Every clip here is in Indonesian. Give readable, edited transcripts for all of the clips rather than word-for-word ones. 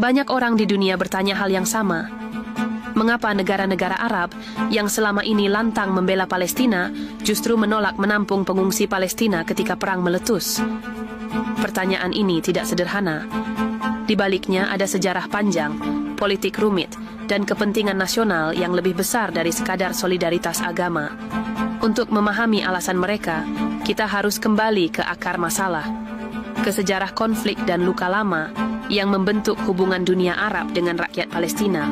Banyak orang di dunia bertanya hal yang sama. Mengapa negara-negara Arab yang selama ini lantang membela Palestina justru menolak menampung pengungsi Palestina ketika perang meletus? Pertanyaan ini tidak sederhana. Di baliknya ada sejarah panjang, politik rumit, dan kepentingan nasional yang lebih besar dari sekadar solidaritas agama. Untuk memahami alasan mereka, kita harus kembali ke akar masalah, ke sejarah konflik dan luka lama yang membentuk hubungan dunia Arab dengan rakyat Palestina.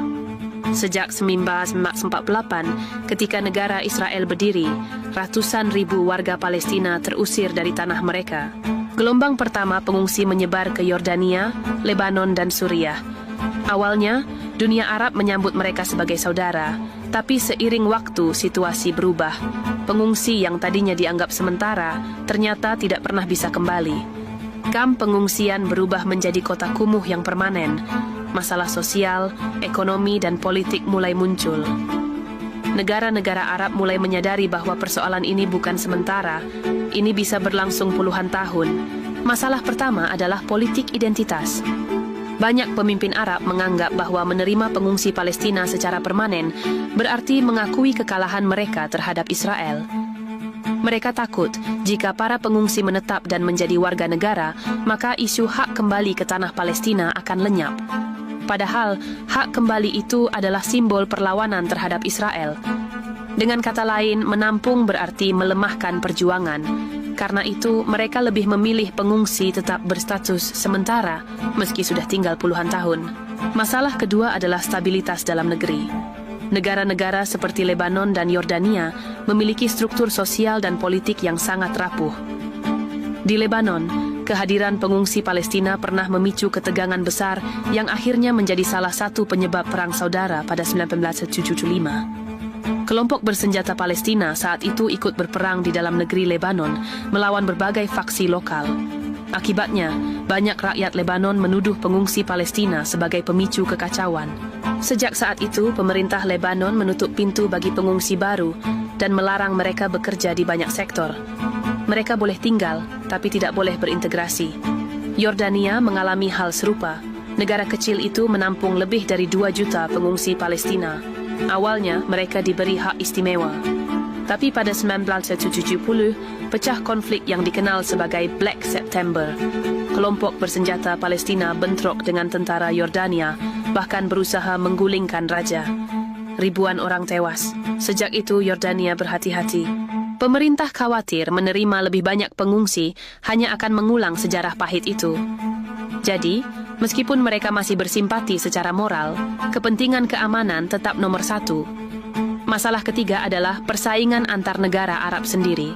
Sejak 1948, ketika negara Israel berdiri, ratusan ribu warga Palestina terusir dari tanah mereka. Gelombang pertama pengungsi menyebar ke Yordania, Lebanon, dan Suriah. Awalnya, dunia Arab menyambut mereka sebagai saudara, tapi seiring waktu situasi berubah. Pengungsi yang tadinya dianggap sementara, ternyata tidak pernah bisa kembali. Kamp pengungsian berubah menjadi kota kumuh yang permanen. Masalah sosial, ekonomi, dan politik mulai muncul. Negara-negara Arab mulai menyadari bahwa persoalan ini bukan sementara, ini bisa berlangsung puluhan tahun. Masalah pertama adalah politik identitas. Banyak pemimpin Arab menganggap bahwa menerima pengungsi Palestina secara permanen berarti mengakui kekalahan mereka terhadap Israel. Mereka takut jika para pengungsi menetap dan menjadi warga negara, maka isu hak kembali ke tanah Palestina akan lenyap. Padahal, hak kembali itu adalah simbol perlawanan terhadap Israel. Dengan kata lain, menampung berarti melemahkan perjuangan. Karena itu, mereka lebih memilih pengungsi tetap berstatus sementara, meski sudah tinggal puluhan tahun. Masalah kedua adalah stabilitas dalam negeri. Negara-negara seperti Lebanon dan Yordania memiliki struktur sosial dan politik yang sangat rapuh. Di Lebanon, kehadiran pengungsi Palestina pernah memicu ketegangan besar yang akhirnya menjadi salah satu penyebab perang saudara pada 1975. Kelompok bersenjata Palestina saat itu ikut berperang di dalam negeri Lebanon melawan berbagai faksi lokal. Akibatnya, banyak rakyat Lebanon menuduh pengungsi Palestina sebagai pemicu kekacauan. Sejak saat itu, pemerintah Lebanon menutup pintu bagi pengungsi baru dan melarang mereka bekerja di banyak sektor. Mereka boleh tinggal, tapi tidak boleh berintegrasi. Yordania mengalami hal serupa. Negara kecil itu menampung lebih dari 2 juta pengungsi Palestina. Awalnya, mereka diberi hak istimewa. Tapi pada 1970, pecah konflik yang dikenal sebagai Black September. Kelompok bersenjata Palestina bentrok dengan tentara Yordania, bahkan berusaha menggulingkan raja. Ribuan orang tewas. Sejak itu, Yordania berhati-hati. Pemerintah khawatir menerima lebih banyak pengungsi hanya akan mengulang sejarah pahit itu. Jadi, meskipun mereka masih bersimpati secara moral, kepentingan keamanan tetap nomor satu. Masalah ketiga adalah persaingan antar negara Arab sendiri.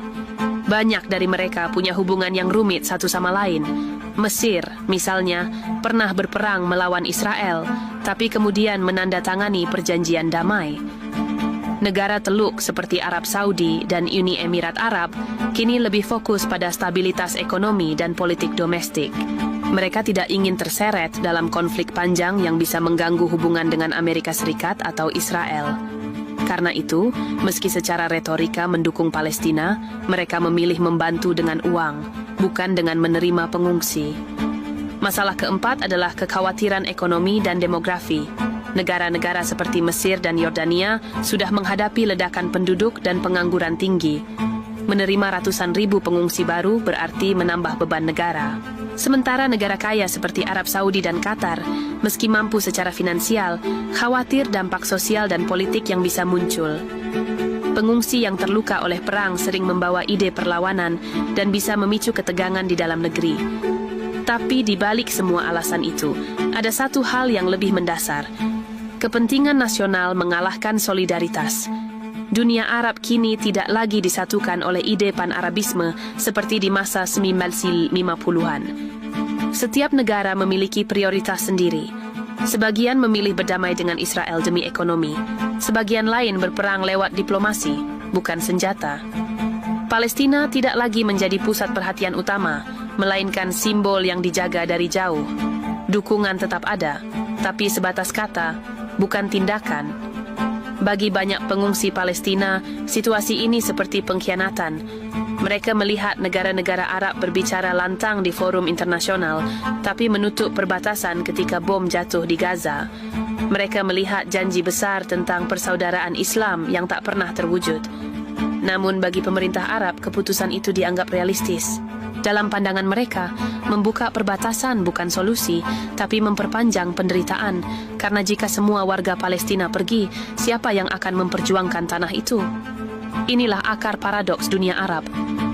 Banyak dari mereka punya hubungan yang rumit satu sama lain. Mesir, misalnya, pernah berperang melawan Israel, tapi kemudian menandatangani perjanjian damai. Negara Teluk seperti Arab Saudi dan Uni Emirat Arab kini lebih fokus pada stabilitas ekonomi dan politik domestik. Mereka tidak ingin terseret dalam konflik panjang yang bisa mengganggu hubungan dengan Amerika Serikat atau Israel. Karena itu, meski secara retorika mendukung Palestina, mereka memilih membantu dengan uang, bukan dengan menerima pengungsi. Masalah keempat adalah kekhawatiran ekonomi dan demografi. Negara-negara seperti Mesir dan Yordania sudah menghadapi ledakan penduduk dan pengangguran tinggi. Menerima ratusan ribu pengungsi baru berarti menambah beban negara. Sementara negara kaya seperti Arab Saudi dan Qatar, meski mampu secara finansial, khawatir dampak sosial dan politik yang bisa muncul. Pengungsi yang terluka oleh perang sering membawa ide perlawanan dan bisa memicu ketegangan di dalam negeri. Tapi di balik semua alasan itu, ada satu hal yang lebih mendasar. Kepentingan nasional mengalahkan solidaritas. Dunia Arab kini tidak lagi disatukan oleh ide pan-Arabisme seperti di masa 1950-an. Setiap negara memiliki prioritas sendiri. Sebagian memilih berdamai dengan Israel demi ekonomi. Sebagian lain berperang lewat diplomasi, bukan senjata. Palestina tidak lagi menjadi pusat perhatian utama, melainkan simbol yang dijaga dari jauh. Dukungan tetap ada, tapi sebatas kata, bukan tindakan. Bagi banyak pengungsi Palestina, situasi ini seperti pengkhianatan. Mereka melihat negara-negara Arab berbicara lantang di forum internasional, tapi menutup perbatasan ketika bom jatuh di Gaza. Mereka melihat janji besar tentang persaudaraan Islam yang tak pernah terwujud. Namun bagi pemerintah Arab, keputusan itu dianggap realistis. Dalam pandangan mereka, membuka perbatasan bukan solusi, tapi memperpanjang penderitaan. Karena jika semua warga Palestina pergi, siapa yang akan memperjuangkan tanah itu? Inilah akar paradoks dunia Arab,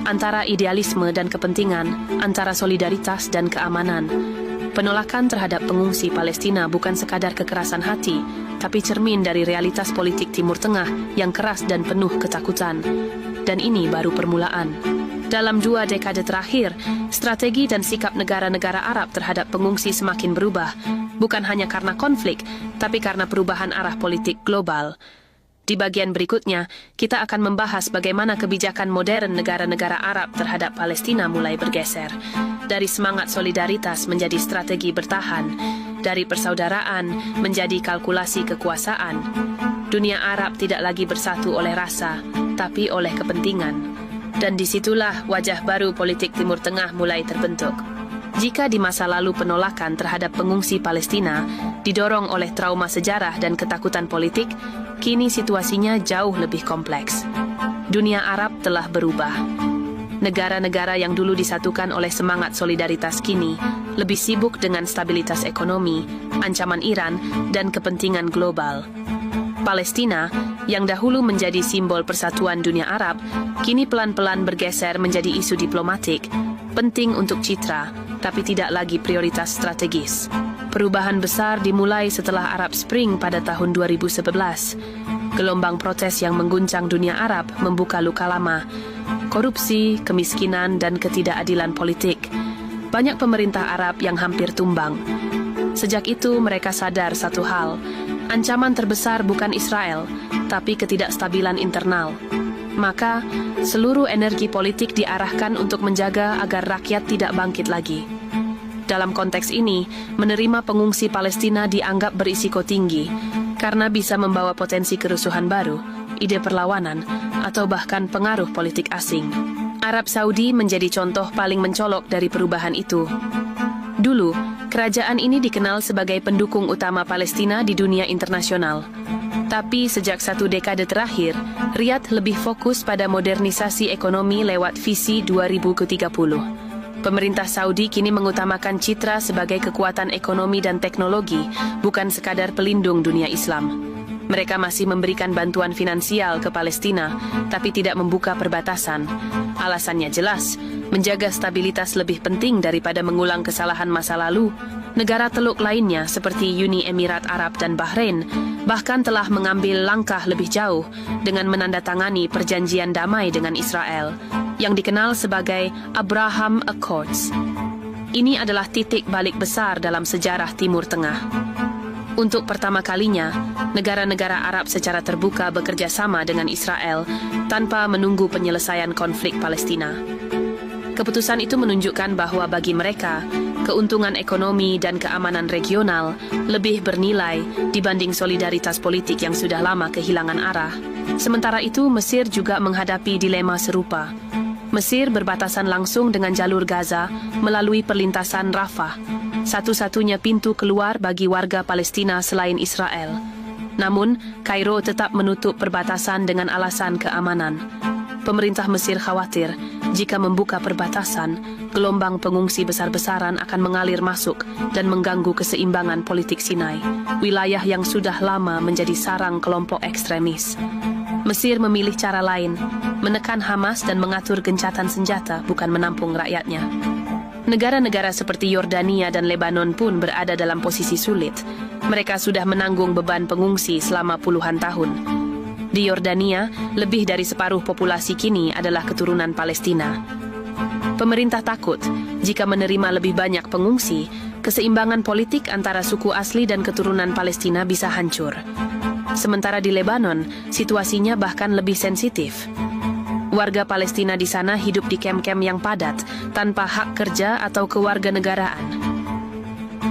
antara idealisme dan kepentingan, antara solidaritas dan keamanan. Penolakan terhadap pengungsi Palestina bukan sekadar kekerasan hati, tapi cermin dari realitas politik Timur Tengah yang keras dan penuh ketakutan. Dan ini baru permulaan. Dalam 2 dekade terakhir, strategi dan sikap negara-negara Arab terhadap pengungsi semakin berubah, bukan hanya karena konflik, tapi karena perubahan arah politik global. Di bagian berikutnya, kita akan membahas bagaimana kebijakan modern negara-negara Arab terhadap Palestina mulai bergeser. Dari semangat solidaritas menjadi strategi bertahan, dari persaudaraan menjadi kalkulasi kekuasaan. Dunia Arab tidak lagi bersatu oleh rasa, tapi oleh kepentingan. Dan disitulah wajah baru politik Timur Tengah mulai terbentuk. Jika di masa lalu penolakan terhadap pengungsi Palestina didorong oleh trauma sejarah dan ketakutan politik, kini situasinya jauh lebih kompleks. Dunia Arab telah berubah. Negara-negara yang dulu disatukan oleh semangat solidaritas kini lebih sibuk dengan stabilitas ekonomi, ancaman Iran, dan kepentingan global. Palestina, yang dahulu menjadi simbol persatuan dunia Arab, kini pelan-pelan bergeser menjadi isu diplomatik, penting untuk citra, tapi tidak lagi prioritas strategis. Perubahan besar dimulai setelah Arab Spring pada tahun 2011. Gelombang protes yang mengguncang dunia Arab membuka luka lama, korupsi, kemiskinan, dan ketidakadilan politik. Banyak pemerintah Arab yang hampir tumbang. Sejak itu mereka sadar satu hal, ancaman terbesar bukan Israel, tapi ketidakstabilan internal. Maka, seluruh energi politik diarahkan untuk menjaga agar rakyat tidak bangkit lagi. Dalam konteks ini, menerima pengungsi Palestina dianggap berisiko tinggi, karena bisa membawa potensi kerusuhan baru, ide perlawanan, atau bahkan pengaruh politik asing. Arab Saudi menjadi contoh paling mencolok dari perubahan itu. Dulu, kerajaan ini dikenal sebagai pendukung utama Palestina di dunia internasional. Tapi sejak 1 dekade terakhir, Riyadh lebih fokus pada modernisasi ekonomi lewat visi 2030. Pemerintah Saudi kini mengutamakan citra sebagai kekuatan ekonomi dan teknologi, bukan sekadar pelindung dunia Islam. Mereka masih memberikan bantuan finansial ke Palestina, tapi tidak membuka perbatasan. Alasannya jelas, menjaga stabilitas lebih penting daripada mengulang kesalahan masa lalu. Negara teluk lainnya seperti Uni Emirat Arab dan Bahrain bahkan telah mengambil langkah lebih jauh dengan menandatangani perjanjian damai dengan Israel yang dikenal sebagai Abraham Accords. Ini adalah titik balik besar dalam sejarah Timur Tengah. Untuk pertama kalinya, negara-negara Arab secara terbuka bekerja sama dengan Israel tanpa menunggu penyelesaian konflik Palestina. Keputusan itu menunjukkan bahwa bagi mereka, keuntungan ekonomi dan keamanan regional lebih bernilai dibanding solidaritas politik yang sudah lama kehilangan arah. Sementara itu, Mesir juga menghadapi dilema serupa. Mesir berbatasan langsung dengan jalur Gaza melalui perlintasan Rafah, satu-satunya pintu keluar bagi warga Palestina selain Israel. Namun, Kairo tetap menutup perbatasan dengan alasan keamanan. Pemerintah Mesir khawatir jika membuka perbatasan, gelombang pengungsi besar-besaran akan mengalir masuk dan mengganggu keseimbangan politik Sinai, wilayah yang sudah lama menjadi sarang kelompok ekstremis. Mesir memilih cara lain, menekan Hamas dan mengatur gencatan senjata, bukan menampung rakyatnya. Negara-negara seperti Yordania dan Lebanon pun berada dalam posisi sulit. Mereka sudah menanggung beban pengungsi selama puluhan tahun. Di Yordania, lebih dari separuh populasi kini adalah keturunan Palestina. Pemerintah takut jika menerima lebih banyak pengungsi, keseimbangan politik antara suku asli dan keturunan Palestina bisa hancur. Sementara di Lebanon, situasinya bahkan lebih sensitif. Warga Palestina di sana hidup di kem-kem yang padat, tanpa hak kerja atau kewarganegaraan.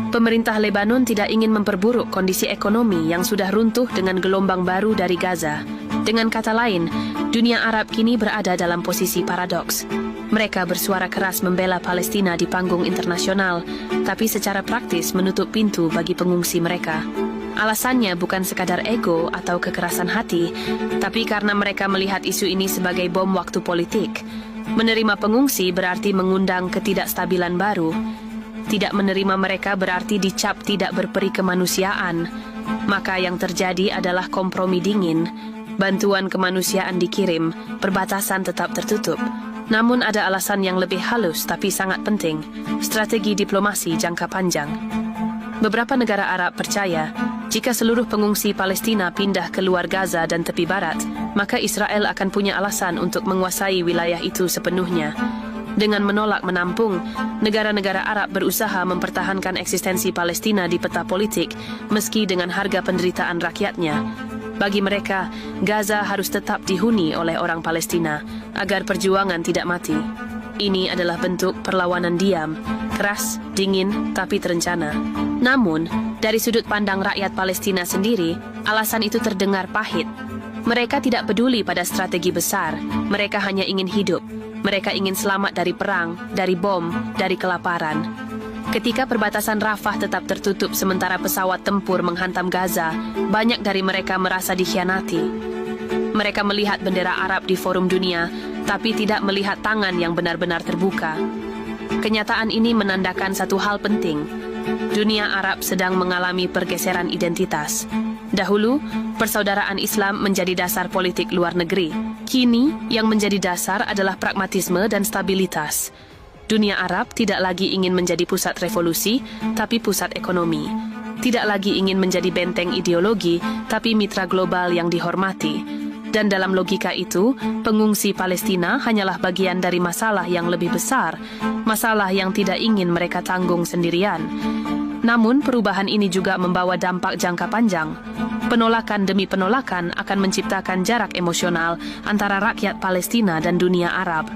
Pemerintah Lebanon tidak ingin memperburuk kondisi ekonomi yang sudah runtuh dengan gelombang baru dari Gaza. Dengan kata lain, dunia Arab kini berada dalam posisi paradoks. Mereka bersuara keras membela Palestina di panggung internasional, tapi secara praktis menutup pintu bagi pengungsi mereka. Alasannya bukan sekadar ego atau kekerasan hati, tapi karena mereka melihat isu ini sebagai bom waktu politik. Menerima pengungsi berarti mengundang ketidakstabilan baru. Tidak menerima mereka berarti dicap tidak berperi kemanusiaan. Maka yang terjadi adalah kompromi dingin. Bantuan kemanusiaan dikirim, perbatasan tetap tertutup. Namun ada alasan yang lebih halus tapi sangat penting, strategi diplomasi jangka panjang. Beberapa negara Arab percaya, jika seluruh pengungsi Palestina pindah ke luar Gaza dan tepi barat, maka Israel akan punya alasan untuk menguasai wilayah itu sepenuhnya. Dengan menolak menampung, negara-negara Arab berusaha mempertahankan eksistensi Palestina di peta politik, meski dengan harga penderitaan rakyatnya. Bagi mereka, Gaza harus tetap dihuni oleh orang Palestina agar perjuangan tidak mati. Ini adalah bentuk perlawanan diam, keras, dingin, tapi terencana. Namun, dari sudut pandang rakyat Palestina sendiri, alasan itu terdengar pahit. Mereka tidak peduli pada strategi besar, mereka hanya ingin hidup. Mereka ingin selamat dari perang, dari bom, dari kelaparan. Ketika perbatasan Rafah tetap tertutup sementara pesawat tempur menghantam Gaza, banyak dari mereka merasa dikhianati. Mereka melihat bendera Arab di forum dunia, tapi tidak melihat tangan yang benar-benar terbuka. Kenyataan ini menandakan satu hal penting. Dunia Arab sedang mengalami pergeseran identitas. Dahulu, persaudaraan Islam menjadi dasar politik luar negeri. Kini, yang menjadi dasar adalah pragmatisme dan stabilitas. Dunia Arab tidak lagi ingin menjadi pusat revolusi, tapi pusat ekonomi. Tidak lagi ingin menjadi benteng ideologi, tapi mitra global yang dihormati. Dan dalam logika itu, pengungsi Palestina hanyalah bagian dari masalah yang lebih besar, masalah yang tidak ingin mereka tanggung sendirian. Namun, perubahan ini juga membawa dampak jangka panjang. Penolakan demi penolakan akan menciptakan jarak emosional antara rakyat Palestina dan dunia Arab.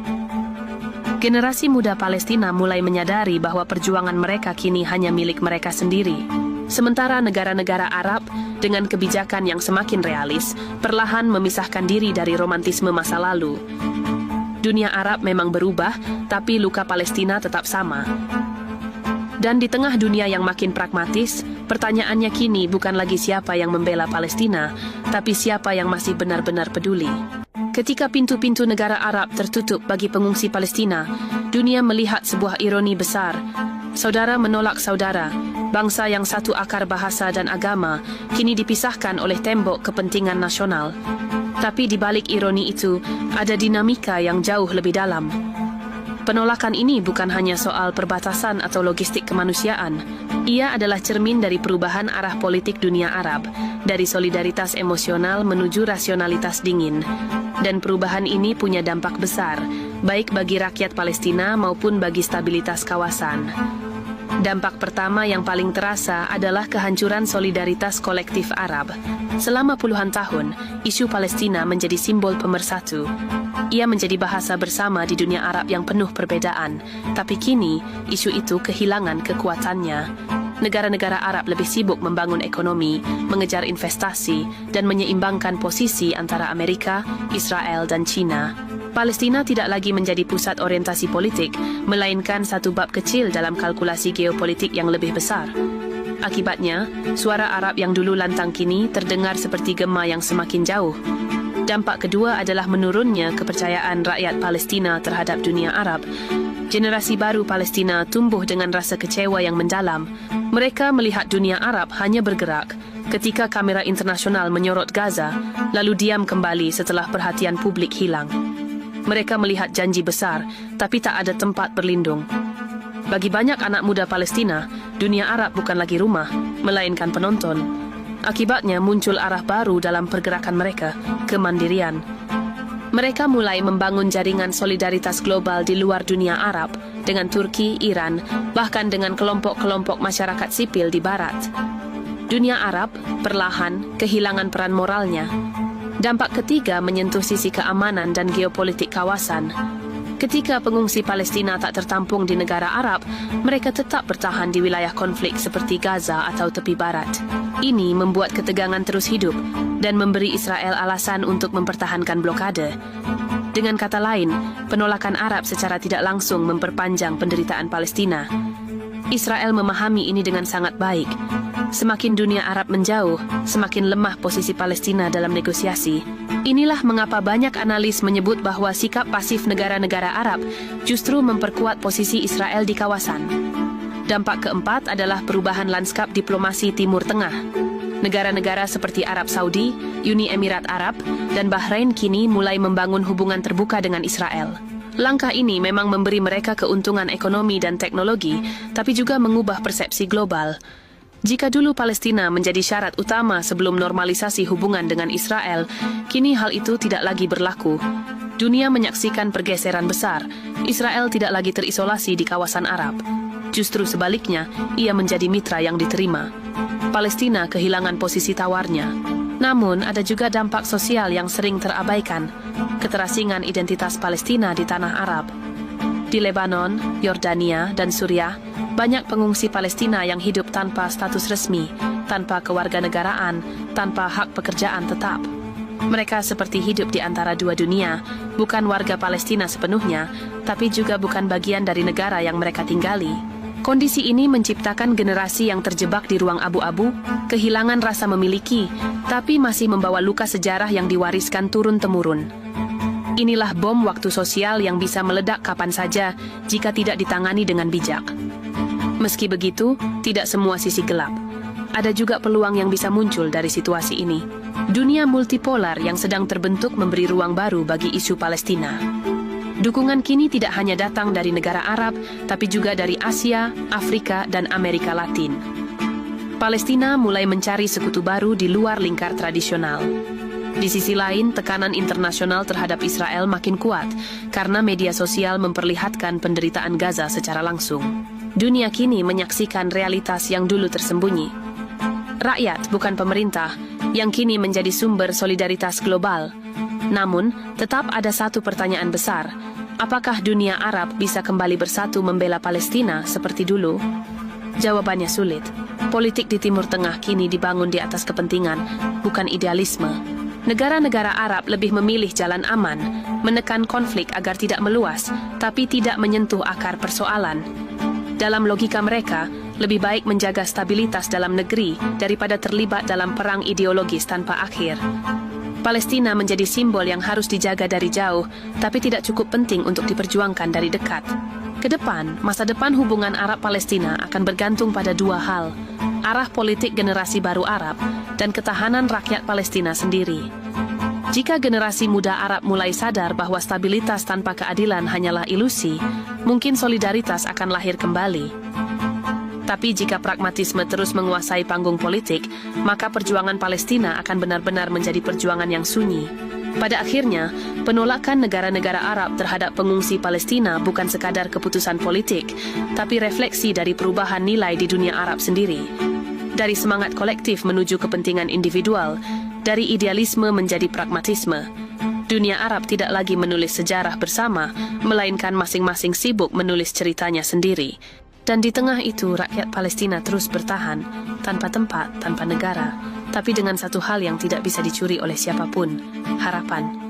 Generasi muda Palestina mulai menyadari bahwa perjuangan mereka kini hanya milik mereka sendiri. Sementara negara-negara Arab, dengan kebijakan yang semakin realis, perlahan memisahkan diri dari romantisme masa lalu. Dunia Arab memang berubah, tapi luka Palestina tetap sama. Dan di tengah dunia yang makin pragmatis, pertanyaannya kini bukan lagi siapa yang membela Palestina, tapi siapa yang masih benar-benar peduli. Ketika pintu-pintu negara Arab tertutup bagi pengungsi Palestina, dunia melihat sebuah ironi besar. Saudara menolak saudara, bangsa yang satu akar bahasa dan agama, kini dipisahkan oleh tembok kepentingan nasional. Tapi di balik ironi itu, ada dinamika yang jauh lebih dalam. Penolakan ini bukan hanya soal perbatasan atau logistik kemanusiaan. Ia adalah cermin dari perubahan arah politik dunia Arab, dari solidaritas emosional menuju rasionalitas dingin. Dan perubahan ini punya dampak besar, baik bagi rakyat Palestina maupun bagi stabilitas kawasan. Dampak pertama yang paling terasa adalah kehancuran solidaritas kolektif Arab. Selama puluhan tahun, isu Palestina menjadi simbol pemersatu. Ia menjadi bahasa bersama di dunia Arab yang penuh perbedaan, tapi kini isu itu kehilangan kekuatannya. Negara-negara Arab lebih sibuk membangun ekonomi, mengejar investasi, dan menyeimbangkan posisi antara Amerika, Israel, dan China. Palestina tidak lagi menjadi pusat orientasi politik, melainkan satu bab kecil dalam kalkulasi geopolitik yang lebih besar. Akibatnya, suara Arab yang dulu lantang kini terdengar seperti gema yang semakin jauh. Dampak kedua adalah menurunnya kepercayaan rakyat Palestina terhadap dunia Arab. Generasi baru Palestina tumbuh dengan rasa kecewa yang mendalam. Mereka melihat dunia Arab hanya bergerak ketika kamera internasional menyorot Gaza, lalu diam kembali setelah perhatian publik hilang. Mereka melihat janji besar, tapi tak ada tempat berlindung. Bagi banyak anak muda Palestina, dunia Arab bukan lagi rumah, melainkan penonton. Akibatnya muncul arah baru dalam pergerakan mereka, kemandirian. Mereka mulai membangun jaringan solidaritas global di luar dunia Arab, dengan Turki, Iran, bahkan dengan kelompok-kelompok masyarakat sipil di Barat. Dunia Arab perlahan kehilangan peran moralnya. Dampak ketiga menyentuh sisi keamanan dan geopolitik kawasan. Ketika pengungsi Palestina tak tertampung di negara Arab, mereka tetap bertahan di wilayah konflik seperti Gaza atau tepi barat. Ini membuat ketegangan terus hidup dan memberi Israel alasan untuk mempertahankan blokade. Dengan kata lain, penolakan Arab secara tidak langsung memperpanjang penderitaan Palestina. Israel memahami ini dengan sangat baik. Semakin dunia Arab menjauh, semakin lemah posisi Palestina dalam negosiasi. Inilah mengapa banyak analis menyebut bahwa sikap pasif negara-negara Arab justru memperkuat posisi Israel di kawasan. Dampak keempat adalah perubahan lanskap diplomasi Timur Tengah. Negara-negara seperti Arab Saudi, Uni Emirat Arab, dan Bahrain kini mulai membangun hubungan terbuka dengan Israel. Langkah ini memang memberi mereka keuntungan ekonomi dan teknologi, tapi juga mengubah persepsi global. Jika dulu Palestina menjadi syarat utama sebelum normalisasi hubungan dengan Israel, kini hal itu tidak lagi berlaku. Dunia menyaksikan pergeseran besar. Israel tidak lagi terisolasi di kawasan Arab. Justru sebaliknya, ia menjadi mitra yang diterima. Palestina kehilangan posisi tawarnya. Namun, ada juga dampak sosial yang sering terabaikan. Keterasingan identitas Palestina di tanah Arab. Di Lebanon, Yordania, dan Suriah, banyak pengungsi Palestina yang hidup tanpa status resmi, tanpa kewarganegaraan, tanpa hak pekerjaan tetap. Mereka seperti hidup di antara dua dunia, bukan warga Palestina sepenuhnya, tapi juga bukan bagian dari negara yang mereka tinggali. Kondisi ini menciptakan generasi yang terjebak di ruang abu-abu, kehilangan rasa memiliki, tapi masih membawa luka sejarah yang diwariskan turun-temurun. Inilah bom waktu sosial yang bisa meledak kapan saja jika tidak ditangani dengan bijak. Meski begitu, tidak semua sisi gelap. Ada juga peluang yang bisa muncul dari situasi ini. Dunia multipolar yang sedang terbentuk memberi ruang baru bagi isu Palestina. Dukungan kini tidak hanya datang dari negara Arab, tapi juga dari Asia, Afrika, dan Amerika Latin. Palestina mulai mencari sekutu baru di luar lingkar tradisional. Di sisi lain, tekanan internasional terhadap Israel makin kuat karena media sosial memperlihatkan penderitaan Gaza secara langsung. Dunia kini menyaksikan realitas yang dulu tersembunyi. Rakyat, bukan pemerintah, yang kini menjadi sumber solidaritas global. Namun, tetap ada satu pertanyaan besar. Apakah dunia Arab bisa kembali bersatu membela Palestina seperti dulu? Jawabannya sulit. Politik di Timur Tengah kini dibangun di atas kepentingan, bukan idealisme. Negara-negara Arab lebih memilih jalan aman, menekan konflik agar tidak meluas, tapi tidak menyentuh akar persoalan. Dalam logika mereka, lebih baik menjaga stabilitas dalam negeri daripada terlibat dalam perang ideologis tanpa akhir. Palestina menjadi simbol yang harus dijaga dari jauh, tapi tidak cukup penting untuk diperjuangkan dari dekat. Kedepan, masa depan hubungan Arab-Palestina akan bergantung pada dua hal: arah politik generasi baru Arab dan ketahanan rakyat Palestina sendiri. Jika generasi muda Arab mulai sadar bahwa stabilitas tanpa keadilan hanyalah ilusi, mungkin solidaritas akan lahir kembali. Tapi jika pragmatisme terus menguasai panggung politik, maka perjuangan Palestina akan benar-benar menjadi perjuangan yang sunyi. Pada akhirnya, penolakan negara-negara Arab terhadap pengungsi Palestina bukan sekadar keputusan politik, tapi refleksi dari perubahan nilai di dunia Arab sendiri. Dari semangat kolektif menuju kepentingan individual, dari idealisme menjadi pragmatisme. Dunia Arab tidak lagi menulis sejarah bersama, melainkan masing-masing sibuk menulis ceritanya sendiri. Dan di tengah itu, rakyat Palestina terus bertahan, tanpa tempat, tanpa negara, tapi dengan satu hal yang tidak bisa dicuri oleh siapapun: harapan.